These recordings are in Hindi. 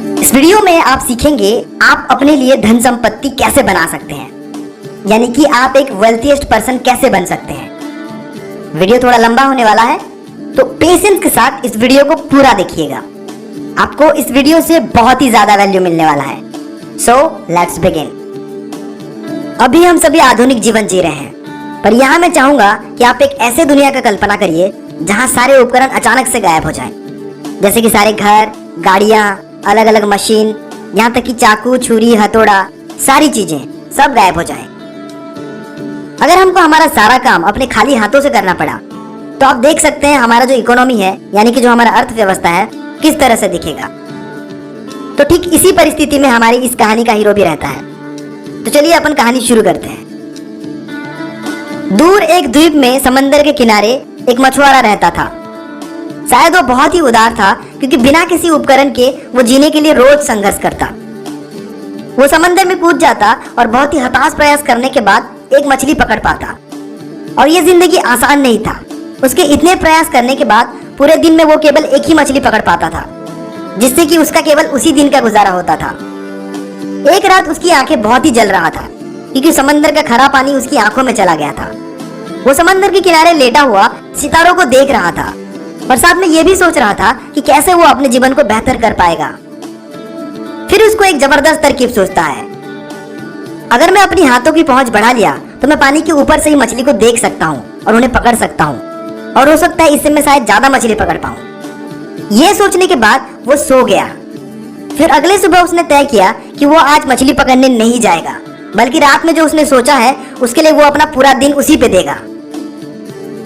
इस वीडियो में आप सीखेंगे आप अपने लिए धन संपत्ति कैसे बना सकते हैं, यानी कि आप एक वेल्थीएस्ट पर्सन कैसे बन सकते हैं। वीडियो थोड़ा लंबा होने वाला है, तो पेशेंस के साथ इस वीडियो को पूरा देखिएगा। आपको इस वीडियो से बहुत ही ज्यादा वैल्यू मिलने वाला है। So let's begin. अभी हम सभी आधुनिक जीवन जी रहे हैं, पर यहाँ मैं चाहूंगा कि आप एक ऐसे दुनिया का कल्पना करिए जहाँ सारे उपकरण अचानक से गायब हो जाएं, जैसे कि सारे घर, गाड़ियाँ, अलग अलग मशीन, यहाँ तक कि चाकू, छुरी, हथौड़ा, सारी चीजें सब गायब हो जाएं। अगर हमको हमारा सारा काम अपने खाली हाथों से करना पड़ा, तो आप देख सकते हैं हमारा जो इकोनॉमी है, यानी कि जो हमारा अर्थव्यवस्था है, किस तरह से दिखेगा। तो ठीक इसी परिस्थिति में हमारी इस कहानी का हीरो भी रहता है। तो चलिए अपन कहानी शुरू करते हैं। दूर एक द्वीप में समंदर के किनारे एक मछुआरा रहता था। शायद वो बहुत ही उदार था, क्योंकि बिना किसी उपकरण के वो जीने के लिए रोज संघर्ष करता। वो समंदर में कूद जाता और बहुत ही हताश प्रयास करने के बाद एक मछली पकड़ पाता। और ये जिंदगी आसान नहीं था। उसके इतने प्रयास करने के बाद पूरे दिन में वो केवल एक ही मछली पकड़ पाता था, जिससे कि उसका केवल उसी दिन का गुजारा होता था। एक रात उसकी आंखें बहुत ही जल रहा था, क्योंकि समंदर का खरा पानी उसकी आंखों में चला गया था। वो समंदर के किनारे लेटा हुआ सितारों को देख रहा था और साथ में ये भी सोच रहा था कि कैसे वो अपने जीवन को बेहतर कर पाएगा। फिर उसको एक जबरदस्त तरकीब सोचता है। अगर मैं अपनी हाथों की पहुंच बढ़ा लिया तो मैं पानी के ऊपर से ही मछली को देख सकता हूँ और उन्हें पकड़ सकता हूँ, और हो सकता है इससे मैं शायद ज्यादा मछली पकड़ पाऊँ। ये सोचने के बाद वो सो गया। फिर अगले सुबह उसने तय किया कि वो आज मछली पकड़ने नहीं जाएगा, बल्कि रात में जो उसने सोचा है उसके लिए वो अपना पूरा दिन उसी पे देगा।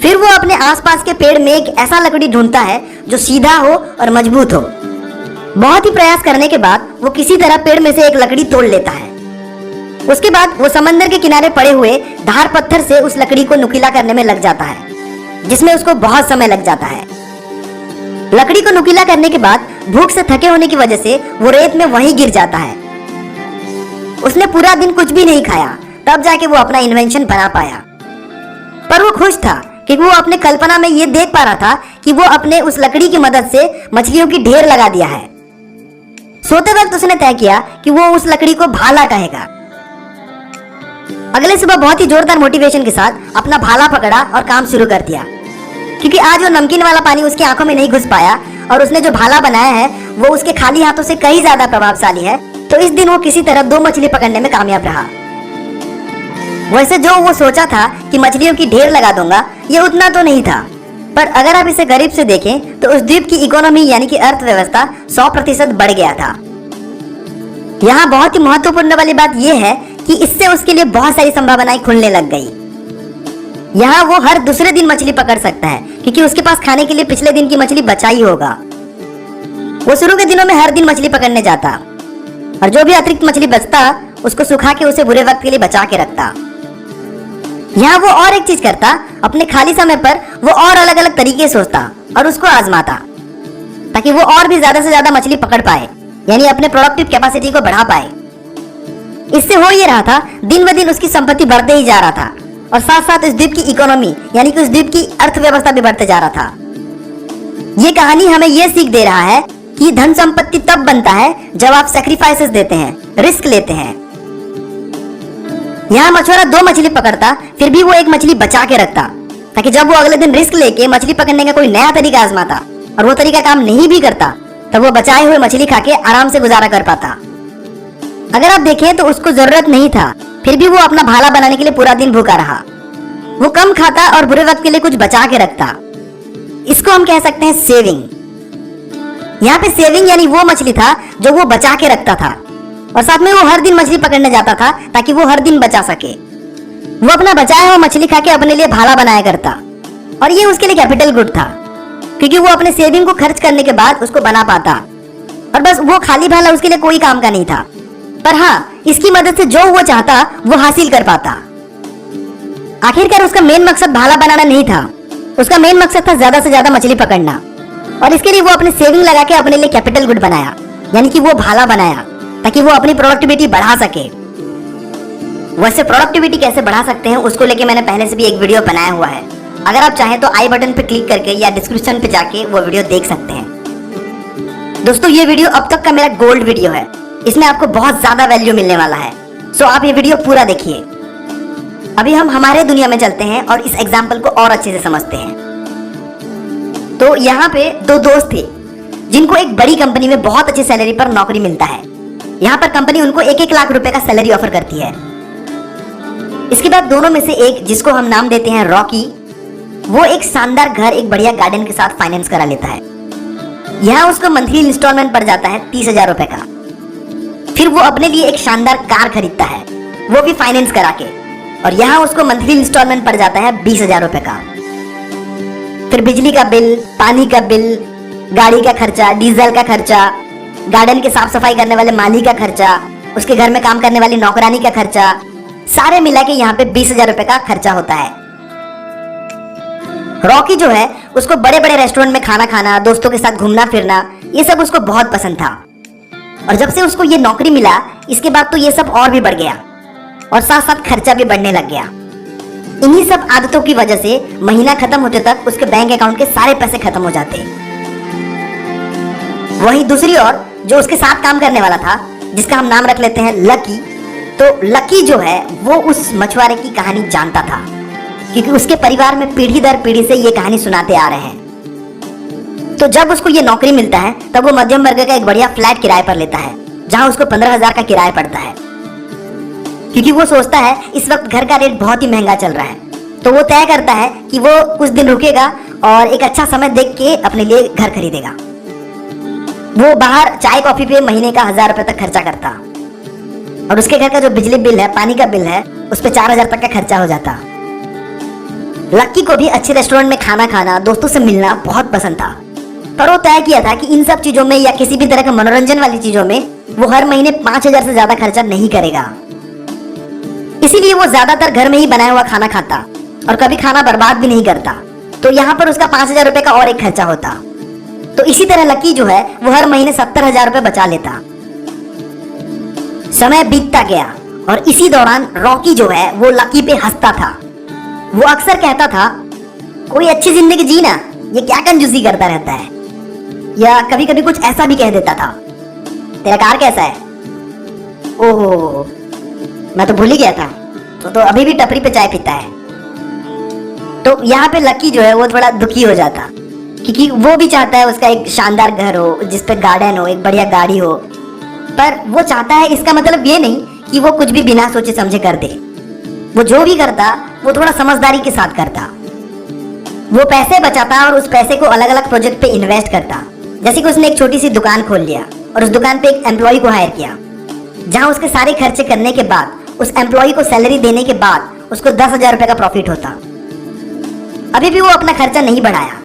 फिर वो अपने आसपास के पेड़ में एक ऐसा लकड़ी ढूंढता है जो सीधा हो और मजबूत हो। बहुत ही प्रयास करने के बाद वो किसी तरह पेड़ में से एक लकड़ी तोड़ लेता है। उसके बाद वो समंदर के किनारे पड़े हुए धार पत्थर से उस लकड़ी को नुकीला करने में लग जाता है, जिसमें उसको बहुत समय लग जाता है। लकड़ी को नुकीला करने के बाद भूख से थके होने की वजह से वो रेत में वहीं गिर जाता है। उसने पूरा दिन कुछ भी नहीं खाया, तब जाके वो अपना इन्वेंशन बना पाया। पर वो खुश था, क्योंकि वो अपने कल्पना में ये देख पा रहा था कि वो अपने उस लकड़ी की मदद से मछलियों की ढेर लगा दिया है। सोते वक्त उसने तय किया कि वो उस लकड़ी को भाला कहेगा। अगले सुबह बहुत ही जोरदार मोटिवेशन के साथ अपना भाला पकड़ा और काम शुरू कर दिया। क्योंकि आज वो नमकीन वाला पानी उसकी आंखों में नहीं घुस पाया और उसने जो भाला बनाया है वो उसके खाली हाथों से कहीं ज्यादा प्रभावशाली है, तो इस दिन वो किसी तरह 2 मछली पकड़ने में कामयाब रहा। वैसे जो वो सोचा था कि मछलियों की ढेर लगा दूंगा, ये उतना तो नहीं था। पर अगर आप इसे गरीब से देखें तो उस द्वीप की इकोनॉमी यानी कि अर्थव्यवस्था 100% बढ़ गया था। यहाँ बहुत ही महत्वपूर्ण वाली बात यह है कि इससे उसके लिए बहुत सारी संभावनाएं खुलने लग गई। यहाँ वो हर दूसरे दिन मछली पकड़ सकता है, क्योंकि उसके पास खाने के लिए पिछले दिन की मछली बचा ही होगा। वो शुरू के दिनों में हर दिन मछली पकड़ने जाता और जो भी अतिरिक्त मछली बचता उसको सुखा के उसे बुरे वक्त के लिए बचा के रखता। यहाँ वो और एक चीज करता, अपने खाली समय पर वो और अलग अलग तरीके सोचता और उसको आजमाता, ताकि वो और भी ज्यादा से ज्यादा मछली पकड़ पाए, यानी अपने प्रोडक्टिव कैपेसिटी को बढ़ा पाए। इससे हो ये रहा था, दिन ब दिन उसकी संपत्ति बढ़ते ही जा रहा था और साथ साथ उस द्वीप की इकोनॉमी यानी कि उस द्वीप की अर्थव्यवस्था भी बढ़ते जा रहा था। ये कहानी हमें यह सीख दे रहा है कि धन संपत्ति तब बनता है जब आप सैक्रिफाइसेस देते हैं, रिस्क लेते हैं। यहाँ मछुआरा 2 मछली पकड़ता, फिर भी वो एक मछली बचा के रखता, ताकि जब वो अगले दिन रिस्क लेके मछली पकड़ने का कोई नया तरीका आजमाता और वो तरीका काम नहीं भी करता, तब वो बचाए हुए मछली खा के आराम से गुजारा कर पाता। अगर आप देखें तो उसको जरूरत नहीं था, फिर भी वो अपना भाला बनाने के लिए पूरा दिन भूखा रहा। वो कम खाता और बुरे वक्त के लिए कुछ बचा के रखता। इसको हम कह सकते हैं सेविंग। यहाँ पे सेविंग यानी वो मछली था जो वो बचा के रखता था, और साथ में वो हर दिन मछली पकड़ने जाता था ताकि वो हर दिन बचा सके। वो अपना बचाया हुआ मछली खा के अपने लिए भाला बनाया करता, और ये उसके लिए कैपिटल गुड था, क्योंकि वो अपने सेविंग को खर्च करने के बाद उसको बना पाता। और बस वो खाली भाला उसके लिए कोई काम का नहीं था, पर हाँ, इसकी मदद से जो वो चाहता वो हासिल कर पाता। आखिरकार उसका मेन मकसद भाला बनाना नहीं था, उसका मेन मकसद था ज्यादा से ज्यादा मछली पकड़ना, और इसके लिए वो अपने सेविंग लगा के अपने लिए कैपिटल गुड बनाया, यानी कि वो भाला बनाया, ताकि वो अपनी प्रोडक्टिविटी बढ़ा सके। वैसे प्रोडक्टिविटी कैसे बढ़ा सकते हैं उसको लेके मैंने पहले से भी एक वीडियो बनाया हुआ है। अगर आप चाहें तो आई बटन पे क्लिक करके या डिस्क्रिप्शन पे जाके वो वीडियो देख सकते हैं। दोस्तों ये वीडियो अब तक का मेरा गोल्ड वीडियो है, इसमें आपको बहुत ज्यादा वैल्यू मिलने वाला है। सो आप ये वीडियो पूरा देखिए। अभी हम हमारे दुनिया में चलते हैं और इस एग्जाम्पल को और अच्छे से समझते हैं। तो यहाँ पे दो दोस्त थे जिनको एक बड़ी कंपनी में बहुत अच्छी सैलरी पर नौकरी मिलता है। यहाँ पर कंपनी उनको 1-1 लाख रुपए का सैलरी ऑफर करती है। इसके बाद दोनों में से एक, जिसको हम नाम देते हैं रॉकी, वो एक शानदार घर एक बढ़िया गार्डन के साथ फाइनेंस करा लेता है। यहाँ उसको मंथली इंस्टॉलमेंट पड़ जाता है 30,000 रुपए का। फिर वो अपने लिए एक शानदार कार खरीदता है, वो भी फाइनेंस करा के, और यहाँ उसको मंथली इंस्टॉलमेंट पड़ जाता है 20,000 रुपए का। फिर बिजली का बिल, पानी का बिल, गाड़ी का खर्चा, डीजल का खर्चा, गार्डन के साफ सफाई करने वाले माली का खर्चा, उसके घर में काम करने वाली नौकरानी का खर्चा, सारे मिला के यहाँ पे 20,000 रुपए का खर्चा होता है। रॉकी जो है उसको बड़े बड़े रेस्टोरेंट में खाना खाना, दोस्तों के साथ घूमना फिरना, ये सब उसको बहुत पसंद था। और जब से उसको ये नौकरी मिला, इसके बाद तो ये सब और भी बढ़ गया और साथ साथ खर्चा भी बढ़ने लग गया। इन्हीं सब आदतों की वजह से महीना खत्म होते तक उसके बैंक अकाउंट के सारे पैसे खत्म हो जाते। वहीं दूसरी ओर जो उसके साथ काम करने वाला था, जिसका हम नाम रख लेते हैं लकी, तो लकी जो है वो उस मछुआरे की कहानी जानता था, क्योंकि उसके परिवार में पीढ़ी दर पीढ़ी से ये कहानी सुनाते आ रहे हैं। तो जब उसको ये नौकरी मिलता है तब वो मध्यम वर्ग का एक बढ़िया फ्लैट किराए पर लेता है, जहां उसको 15,000 का किराया पड़ता है, क्योंकि वो सोचता है इस वक्त घर का रेट बहुत ही महंगा चल रहा है। तो वो तय करता है कि वो कुछ दिन रुकेगा और एक अच्छा समय देख के अपने लिए घर खरीदेगा। वो बाहर चाय कॉफी पे महीने का 1,000 रुपए तक खर्चा करता, और उसके घर का जो बिजली बिल है, पानी का बिल है, उस पे 4,000 तक का खर्चा हो जाता। लक्की को भी अच्छे रेस्टोरेंट में खाना खाना, दोस्तों से मिलना बहुत पसंद था, पर वो तय किया था कि इन सब चीजों में या किसी भी तरह के मनोरंजन वाली चीजों में वो हर महीने 5,000 से ज्यादा खर्चा नहीं करेगा। इसीलिए वो ज्यादातर घर में ही बनाया हुआ खाना खाता और कभी खाना बर्बाद भी नहीं करता। तो यहाँ पर उसका 5,000 रुपए का और एक खर्चा होता। तो इसी तरह लकी जो है वो हर महीने 70,000 रुपए बचा लेता। समय बीतता गया और इसी दौरान रॉकी जो है वो लकी पे हंसता था। वो अक्सर कहता था, कोई अच्छी जिंदगी जीना, ये क्या कंजूसी करता रहता है। या कभी कभी कुछ ऐसा भी कह देता था, तेरा कार कैसा है? ओहो, मैं तो भूल ही गया था, तो अभी भी टपरी पे चाय पीता है। तो यहाँ पे लकी जो है वो थोड़ा दुखी हो जाता, क्योंकि वो भी चाहता है उसका एक शानदार घर हो, जिसपे गार्डन हो, एक बढ़िया गाड़ी हो, पर वो चाहता है, इसका मतलब ये नहीं कि वो कुछ भी बिना सोचे समझे कर दे। वो जो भी करता वो थोड़ा समझदारी के साथ करता। वो पैसे बचाता और उस पैसे को अलग अलग प्रोजेक्ट पे इन्वेस्ट करता। जैसे कि उसने एक छोटी सी दुकान खोल लिया और उस दुकान पे एक एम्प्लॉय को हायर किया, जहां उसके सारे खर्चे करने के बाद, उस एम्प्लॉय को सैलरी देने के बाद उसको 10,000 रुपए का प्रॉफिट होता। अभी भी वो अपना खर्चा नहीं बढ़ाया।